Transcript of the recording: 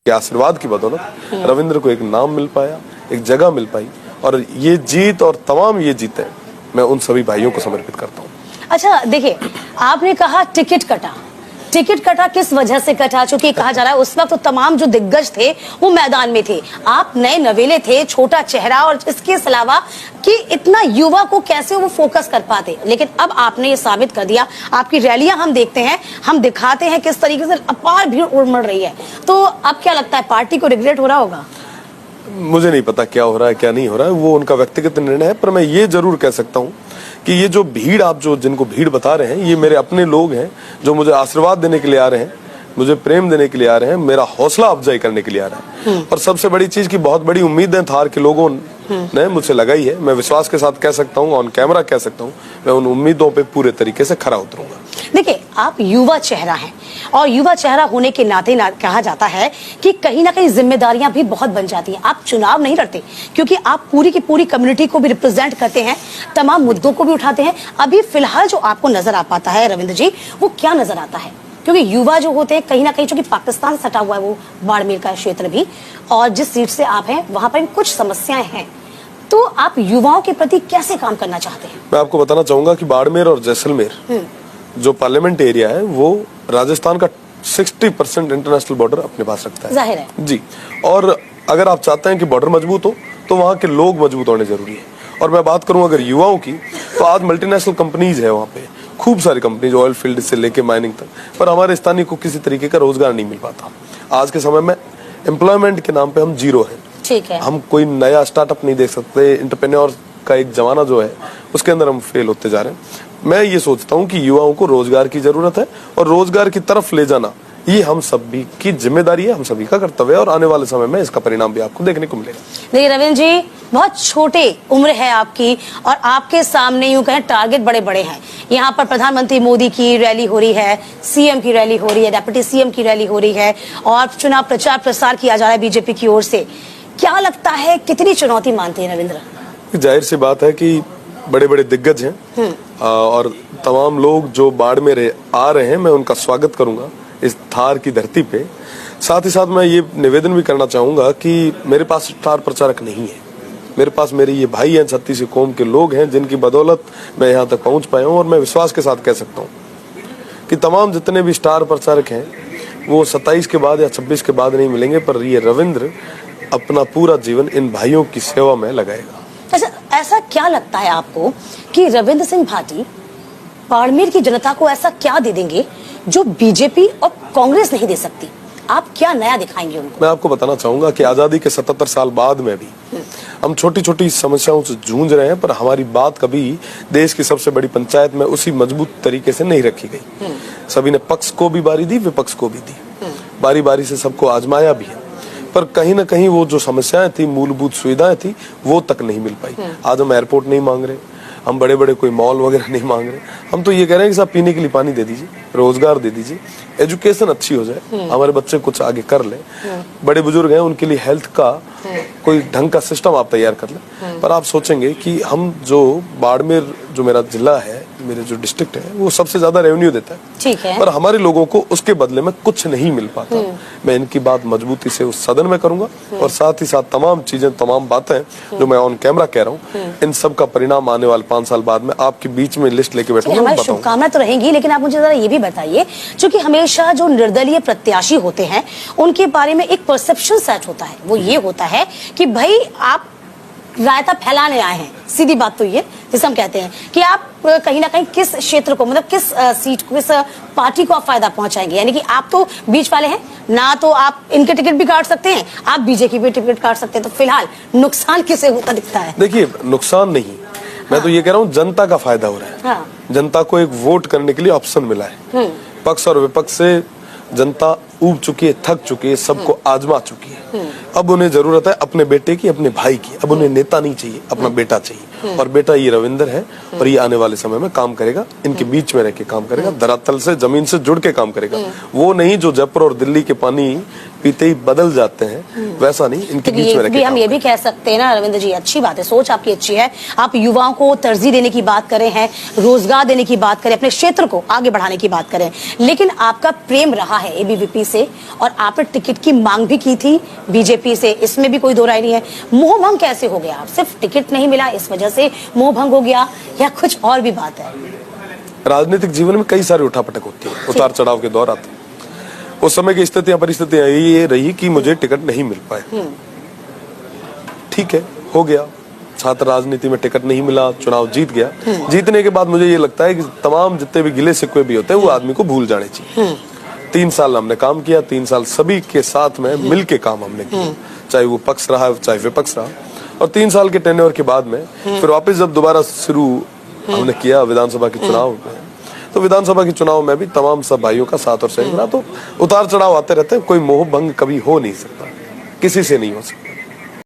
के आशीर्वाद की बदौलत रविंद्र को एक नाम मिल पाया, एक जगह मिल पाई, और ये जीत और तमाम ये जीतें मैं उन सभी भाइयों को समर्पित करता हूँ। अच्छा देखिए, आपने कहा टिकट कटा किस वजह से कटा? चूंकि कहा जा रहा है उस वक्त तो तमाम जो दिग्गज थे वो मैदान में थे, आप नए नवेले थे, छोटा चेहरा, और इसके अलावा कि इतना युवा को कैसे वो फोकस कर पाते। लेकिन अब आपने ये साबित कर दिया, आपकी रैलियां हम देखते हैं, हम दिखाते हैं किस तरीके से अपार भीड़ उमड़ रही है। तो अब क्या लगता है, पार्टी को रिग्रेट हो रहा होगा? मुझे नहीं पता क्या हो रहा है क्या नहीं हो रहा है, वो उनका व्यक्तिगत निर्णय है। पर मैं ये जरूर कह सकता हूँ कि ये जो भीड़, आप जो जिनको भीड़ बता रहे हैं, ये मेरे अपने लोग हैं जो मुझे आशीर्वाद देने के लिए आ रहे हैं, मुझे प्रेम देने के लिए आ रहे हैं, मेरा हौसला अफजाई करने के लिए आ रहा है। और सबसे बड़ी चीज की बहुत बड़ी उम्मीदें थार के लोगों ने मुझसे लगाई है। मैं विश्वास के साथ कह सकता हूँ, ऑन कैमरा कह सकता हूँ, मैं उन उम्मीदों पे पूरे तरीके से खरा उतरूंगा। देखिए, आप युवा चेहरा हैं, और युवा चेहरा होने के नाते कहा जाता है कि कहीं ना कहीं जिम्मेदारियां भी बहुत बन जाती हैं। आप चुनाव नहीं लड़ते क्योंकि आप पूरी की पूरी कम्युनिटी को भी रिप्रेजेंट करते हैं, तमाम मुद्दों को भी उठाते हैं। अभी फिलहाल जो आपको नजर आ पाता है रविंद्र जी, वो क्या नजर आता है? क्योंकि युवा जो होते हैं कहीं ना कहीं, चूंकि पाकिस्तान सटा हुआ है वो बाड़मेर का क्षेत्र भी, और जिस सीट से आप हैं वहां पर कुछ समस्याएं हैं, तो आप युवाओं के प्रति कैसे काम करना चाहते हैं? मैं आपको बताना चाहूंगा कि बाड़मेर और जैसलमेर जो पार्लियामेंट एरिया है वो राजस्थान का 60% इंटरनेशनल बॉर्डर अपने पास रखता है। जाहिर है जी, और अगर आप चाहते हैं कि बॉर्डर मजबूत हो तो वहाँ के लोग मजबूत होने जरूरी है। और मैं बात करूं अगर युवाओं की, तो आज मल्टीनेशनल कंपनीज है वहाँ पे, खूब सारी कंपनीज, ऑयल फील्ड से लेके माइनिंग तक, पर हमारे स्थानीय को किसी तरीके का रोजगार नहीं मिल पाता। आज के समय में एम्प्लॉयमेंट के नाम पे हम जीरो हैं। ठीक है, हम कोई नया स्टार्टअप नहीं देख सकते। एंटरप्रेन्योर का एक जमाना जो है उसके अंदर हम फेल होते जा रहे हैं। मैं ये सोचता हूँ कि युवाओं को रोजगार की जरूरत है, और रोजगार की तरफ ले जाना ये हम सभी की जिम्मेदारी है, हम सभी का कर्तव्य है, और आने वाले समय में इसका परिणाम भी आपको देखने को मिलेगा। देखिए रविंद्र जी, बहुत छोटे उम्र है आपकी, और आपके सामने यूं कहें टारगेट बड़े बड़े हैं। यहाँ पर प्रधानमंत्री मोदी की रैली हो रही है, सीएम की रैली हो रही है, डिप्टी सीएम की रैली हो रही है, और चुनाव प्रचार प्रसार किया जा रहा है बीजेपी की ओर से। क्या लगता है, कितनी चुनौती मानते हैं रविंद्र? जाहिर सी बात है कि बड़े बड़े दिग्गज हैं, और तमाम लोग जो बाड़मेर आ रहे हैं, मैं उनका स्वागत करूंगा इस थार की धरती पे। साथ ही साथ मैं ये निवेदन भी करना चाहूंगा कि मेरे पास स्टार प्रचारक नहीं है, मेरे पास मेरे ये भाई हैं, 36 कौम के लोग हैं, जिनकी बदौलत मैं यहाँ तक पहुंच पाया हूँ। और मैं विश्वास के साथ कह सकता हूँ कि तमाम जितने भी स्टार प्रचारक हैं वो 27 के बाद या 26 के बाद नहीं मिलेंगे, पर ये रविंद्र अपना पूरा जीवन इन भाइयों की सेवा में लगाएगा। अच्छा, ऐसा क्या लगता है आपको कि रविंद्र सिंह भाटी बाड़मेर की जनता को ऐसा क्या दे देंगे जो बीजेपी और कांग्रेस नहीं दे सकती? आप क्या नया दिखाएंगे उनको? मैं आपको बताना चाहूंगा कि आजादी के 77 साल बाद में भी हम छोटी छोटी समस्याओं से जूझ रहे हैं, पर हमारी बात कभी देश की सबसे बड़ी पंचायत में उसी मजबूत तरीके से नहीं रखी गई। सभी ने पक्ष को भी बारी दी, विपक्ष को भी दी, बारी बारी से सबको आजमाया भी है, पर कहीं ना कहीं वो जो समस्याएं थी, मूलभूत सुविधाएं थी, वो तक नहीं मिल पाई। आज हम एयरपोर्ट नहीं मांग रहे, हम बड़े बड़े कोई मॉल वगैरह नहीं मांग रहे, हम तो ये कह रहे हैं कि साहब पीने के लिए पानी दे दीजिए, रोजगार दे दीजिए, एजुकेशन अच्छी हो जाए, हमारे बच्चे कुछ आगे कर ले, बड़े बुजुर्ग हैं उनके लिए हेल्थ का कोई ढंग का सिस्टम आप तैयार कर ले। पर आप सोचेंगे कि हम जो बाड़मेर, जो मेरा जिला है, मेरे जो डिस्ट्रिक्ट है, वो सबसे ज्यादा रेवेन्यू देता है, ठीक है, पर हमारे लोगों को उसके बदले में कुछ नहीं मिल पाता। मैं इनकी बात मजबूती से उस सदन में करूंगा, और साथ ही साथ तमाम चीजें, तमाम बातें जो मैं ऑन कैमरा कह रहा हूँ, इन सब का परिणाम आने वाले 5 साल बाद में आपके बीच में लिस्ट लेके बैठूंगा। हमारी शुभकामनाएं तो रहेंगी, लेकिन आप मुझे जरा ये भी बताइए, क्योंकि हमेशा जो निर्दलीय प्रत्याशी होते हैं उनके बारे में एक परसेप्शन सेट होता है, वो ये होता है कि भाई आप रायता फैलाने आए हैं। सीधी बात तो ये, जिसे हम कहते हैं कि आप कहीं ना कहीं किस क्षेत्र को, मतलब किस सीट को, किस पार्टी को आप फायदा पहुंचाएंगे। यानी कि आप तो बीच वाले हैं ना, तो आप इनके टिकट भी काट सकते हैं, आप बीजेपी भी टिकट काट सकते हैं। तो फिलहाल नुकसान किसे होता दिखता है? देखिए, नुकसान नहीं, मैं तो ये कह रहा हूँ जनता का फायदा हो रहा है। जनता को एक वोट करने के लिए ऑप्शन मिला है। पक्ष और विपक्ष से जनता ऊब चुकी है, थक चुकी है, सबको आजमा चुकी है। अब उन्हें जरूरत है अपने बेटे की, अपने भाई की। अब उन्हें नेता नहीं चाहिए, अपना बेटा चाहिए, और बेटा ये रविंद्र है, और ये आने वाले समय में काम करेगा, इनके बीच में रह के काम करेगा, धरातल से, जमीन से जुड़ के काम करेगा। वो नहीं जो जयपुर और दिल्ली के पानी पीते ही बदल जाते हैं, वैसा नहीं, इनके तो बीच में रह के हम काम ये भी कह सकते हैं ना रविंद्र जी, अच्छी बात है, सोच आपकी अच्छी है। आप युवाओं को तरजीह देने की बात करें हैं, रोजगार देने की बात करें, अपने क्षेत्र को आगे बढ़ाने की बात करें, लेकिन आपका प्रेम रहा है एबीवीपी से और आपने टिकट की मांग भी की थी बीजेपी से, इसमें भी कोई दो राय नहीं है। मोह भंग कैसे हो गया? आप सिर्फ टिकट नहीं मिला इस वजह से मोह भंग हो गया या कुछ और भी बात है? राजनीतिक जीवन में कई सारी उठापटक होती है, उतार चढ़ाव के दौर आते हैं। उस समय की स्थितियां परिस्थितियां ये रही कि मुझे टिकट नहीं मिल पाए, ठीक है, हो गया, छात्र राजनीति में टिकट नहीं मिला, चुनाव जीत गया। जीतने के बाद मुझे ये लगता है कि तमाम जितने भी गिले शिकवे भी होते हैं वो आदमी को भूल जाने चाहिए। 3 साल हमने काम किया, 3 साल सभी के साथ में मिल के काम हमने किया, चाहे वो पक्ष रहा चाहे विपक्ष रहा, और 3 साल के टेन्योर के बाद में फिर वापस जब दोबारा शुरू हमने किया विधानसभा के चुनाव में, तो विधानसभा के चुनाव में भी तमाम सब भाइयों का साथ और सहयोग रहा। तो उतार चढ़ाव आते रहते हैं, कोई मोह भंग कभी हो नहीं सकता, किसी से नहीं हो सकता।